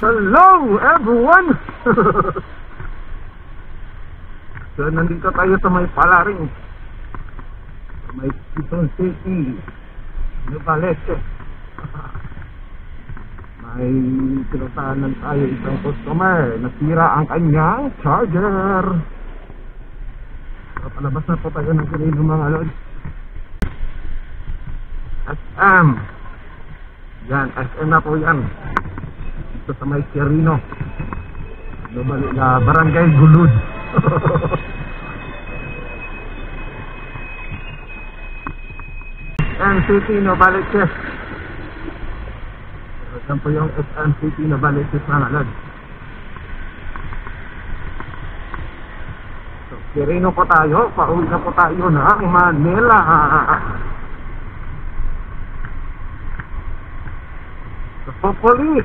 Hello everyone! So nandito tayo sa may Palaring, sa may Quezon City, Novaleche. May pinuntahanan tayo isang customer, nasira ang kanyang charger. So palabas na po tayo ng Quirino mga lods. SM yan, SM na po yan. Ito sa may Quirino, Barangay Gulud. SM City Novaleche. Yan po yung SM City Novaleche mga lods. So Quirino po tayo, pauwi na po tayo ng Manila. So hopefully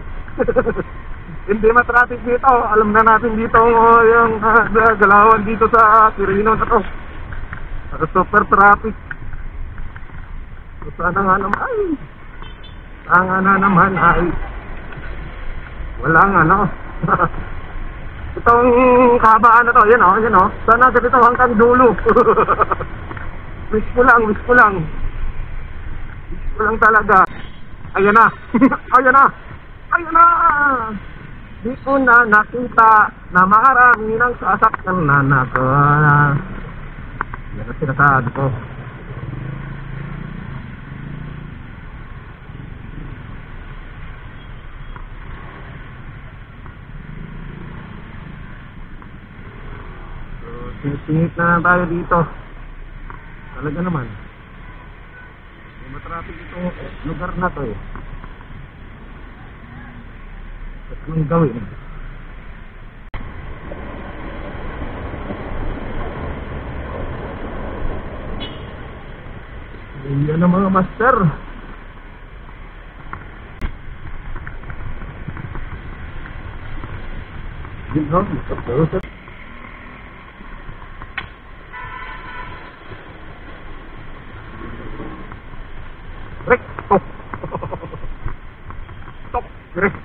hindi matraffic dito. Alam na natin dito yung galawan dito sa Quirino na to. Super traffic. So sana nga naman ay walang itong kahabaan na to. Yan o. Sana ganito hanggang dulo. Wish ko lang talaga. Ayan na. Ayan na. Di ko na nakita na marami ng sasakyan na nakala. Yan ang sinasabi ko. So, singit na tayo dito. Talaga naman. May matraffic itong lugar na to eh. Anong gawin? Yan ang mga master. Break! Stop! Stop! Break!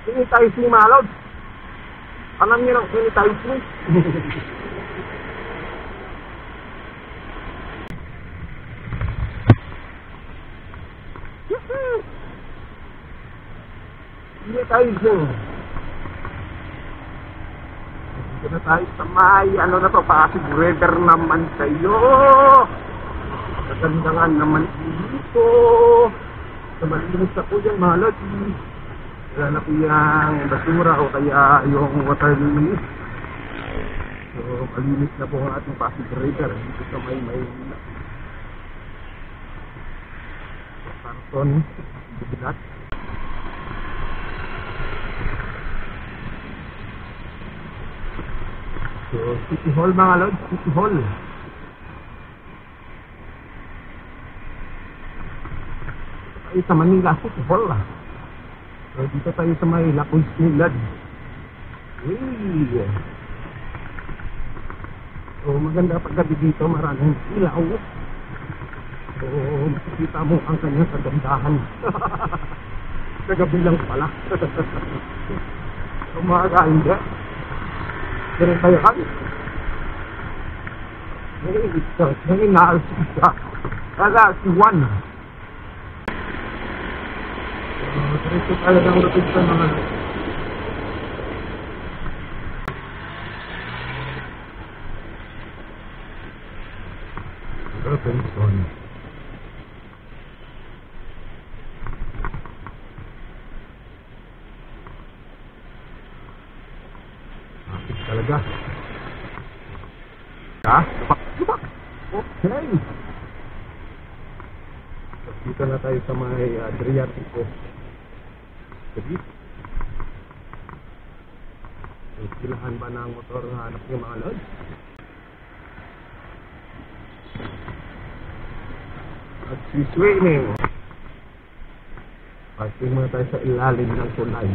Sanitizing mga lods. Alam niyo ng sanitizing? Sanitizing. Dito na tayo sa may na to, Pasig River naman kayo. Kagandangan naman dito. Sa malinis na po yan mga lods. Wala na po yung basura o kaya yung water linis. So malinis na po ang ating Pasig River dito sa may Maynila. So karton, bibilat. So City Hall mga lods, City Hall. Tayo sa Manila City Hall lah. So dito tayo sa may Lacoy Nilad. So maganda paggabi dito, maraming ilaw. So makikita mo ang kanyang kagandahan. Kagabi lang pala. So mga hindi. Ganun tayo kan. Ngayon naalsisa. Kaya si Juan. Diretso tayo ng lupit sa mga Robinson. Akit talaga. Lupak. Okay. So, dito na tayo sa may Adriatico. Jadi, silahan ba ng motor na hanap yung mga lods? At siswimming. Parking muna tayo sa ilalim ng tulay.